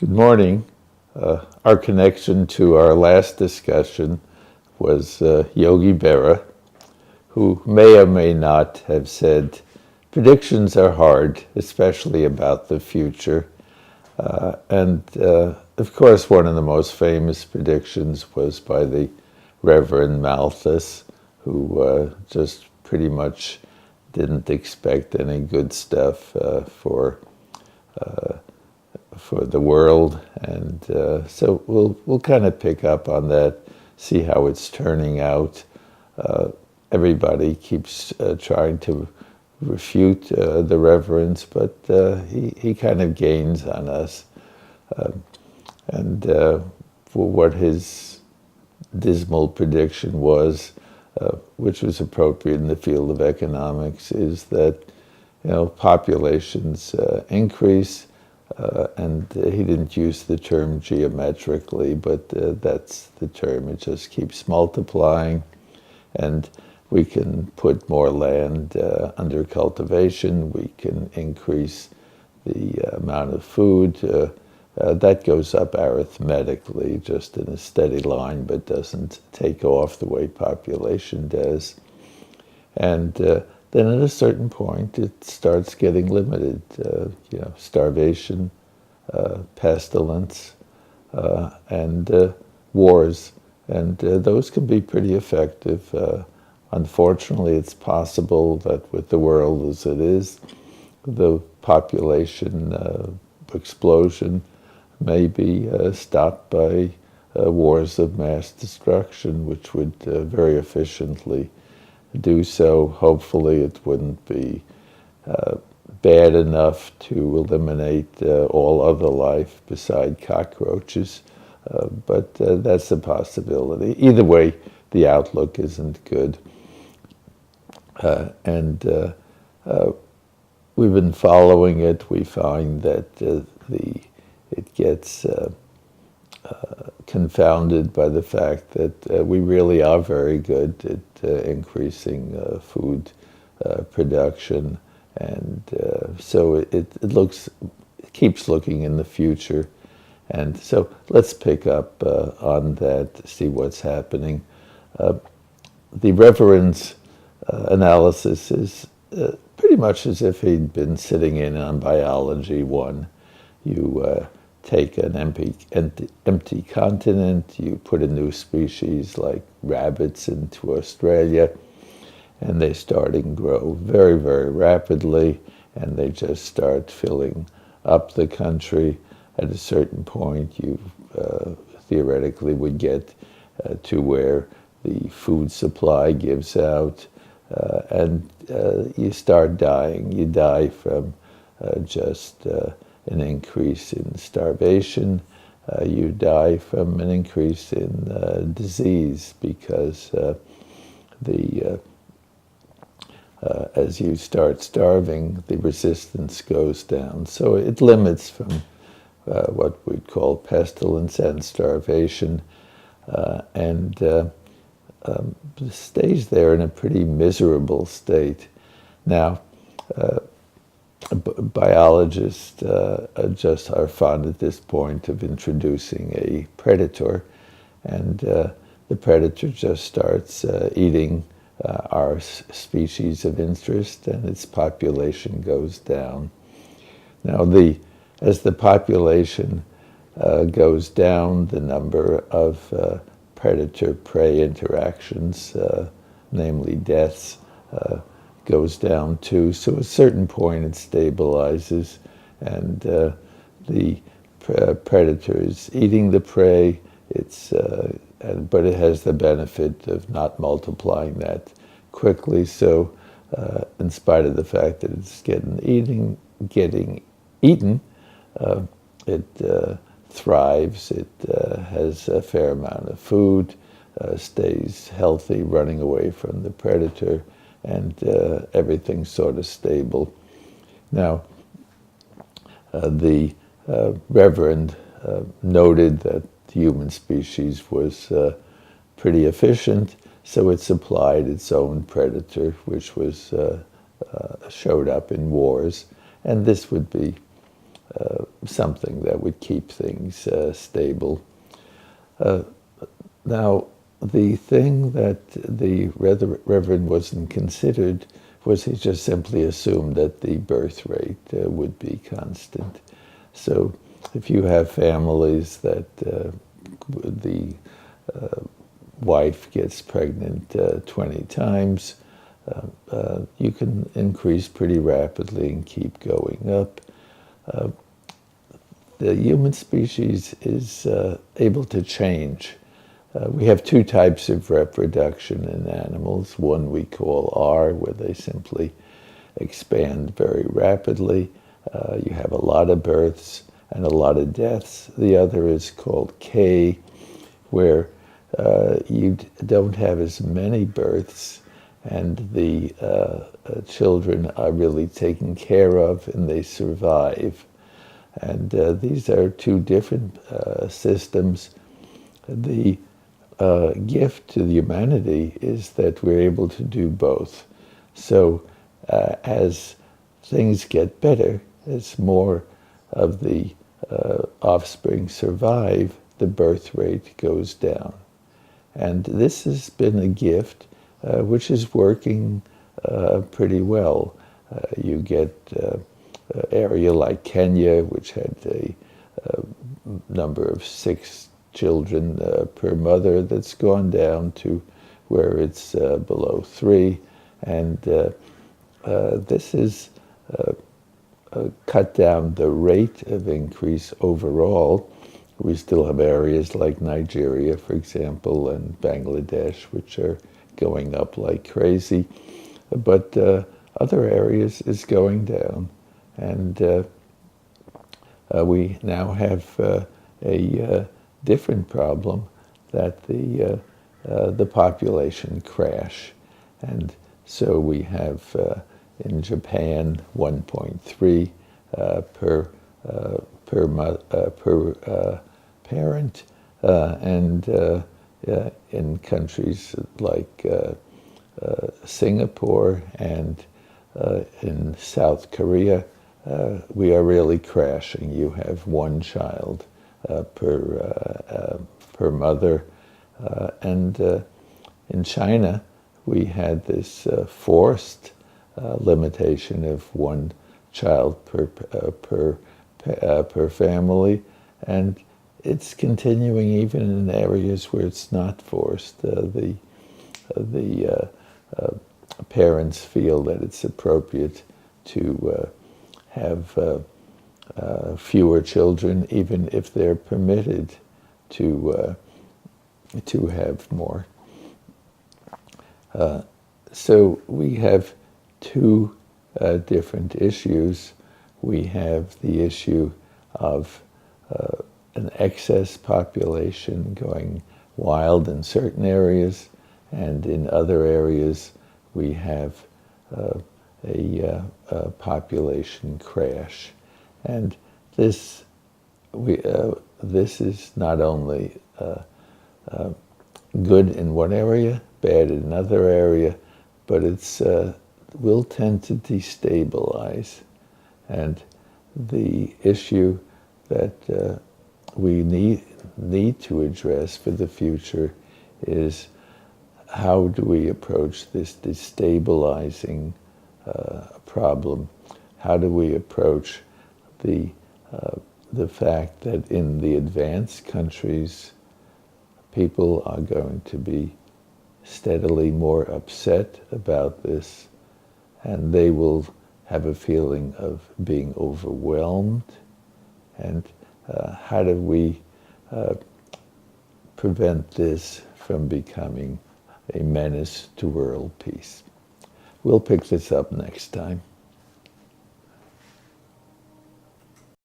Good morning. Our connection to our last discussion was Yogi Berra, who may or may not have said, predictions are hard, especially about the future. Of course, one of the most famous predictions was by the Reverend Malthus, who just pretty much didn't expect any good stuff for the world, and so we'll kind of pick up on that, see how it's turning out. Everybody keeps trying to refute the reverence, but he kind of gains on us. And for what his dismal prediction was, which was appropriate in the field of economics, is that populations increase. And he didn't use the term geometrically, but that's the term. It just keeps multiplying, and we can put more land under cultivation. We can increase the amount of food. That goes up arithmetically, just in a steady line, but doesn't take off the way population does. And then at a certain point, it starts getting limited. Starvation, pestilence, and wars. And those can be pretty effective. Unfortunately, it's possible that with the world as it is, the population explosion may be stopped by wars of mass destruction, which would very efficiently do so. Hopefully it wouldn't be bad enough to eliminate all other life beside cockroaches, but that's a possibility. Either way, the outlook isn't good. And we've been following it. We find that it gets confounded by the fact that we really are very good at increasing food production, and so it keeps looking in the future. And so let's pick up on that, see what's happening. The Reverend's analysis is pretty much as if he'd been sitting in on Biology 1. You take an empty continent, you put a new species like rabbits into Australia, and they start and grow very, very rapidly, and they just start filling up the country. At a certain point, you theoretically would get to where the food supply gives out, and you start dying. You die from just an increase in starvation. You die from an increase in disease, because as you start starving, the resistance goes down. So it limits from what we'd call pestilence and starvation, and stays there in a pretty miserable state. Now, biologists just are fond at this point of introducing a predator, and the predator just starts eating our species of interest, and its population goes down. Now, as the population goes down, the number of predator-prey interactions, namely deaths, goes down too. So at a certain point it stabilizes, and the predator is eating the prey. But it has the benefit of not multiplying that quickly. So in spite of the fact that it's getting eaten, it thrives. It has a fair amount of food, stays healthy, running away from the predator, and everything's sort of stable. Now, the Reverend noted that the human species was pretty efficient, so it supplied its own predator, which was showed up in wars, and this would be something that would keep things stable. Now, the thing that the Reverend wasn't considered was he just simply assumed that the birth rate would be constant. So if you have families that the wife gets pregnant 20 times, you can increase pretty rapidly and keep going up. The human species is able to change. We have two types of reproduction in animals. One we call R, where they simply expand very rapidly. You have a lot of births and a lot of deaths. The other is called K, where you don't have as many births, and the children are really taken care of and they survive. And these are two different systems. The gift to the humanity is that we're able to do both. So as things get better, as more of the offspring survive, the birth rate goes down. And this has been a gift which is working pretty well. You get an area like Kenya, which had a number of 6 children per mother, that's gone down to where it's below 3. And this is cut down the rate of increase overall. We still have areas like Nigeria, for example, and Bangladesh, which are going up like crazy. But other areas is going down. And we now have a different problem, that the population crash. And so we have in Japan 1.3 per parent, and in countries like Singapore and in South Korea, we are really crashing. You have 1 child per mother, and in China we had this forced limitation of 1 child per family, and it's continuing even in areas where it's not forced. The parents feel that it's appropriate to have fewer children, even if they're permitted to have more. So we have 2 different issues. We have the issue of an excess population going wild in certain areas, and in other areas we have a population crash. And this is not only good in one area, bad in another area, but it's will tend to destabilize. And the issue that we need to address for the future is, how do we approach this destabilizing problem? How do we approach the fact that in the advanced countries, people are going to be steadily more upset about this, and they will have a feeling of being overwhelmed? And how do we prevent this from becoming a menace to world peace? We'll pick this up next time.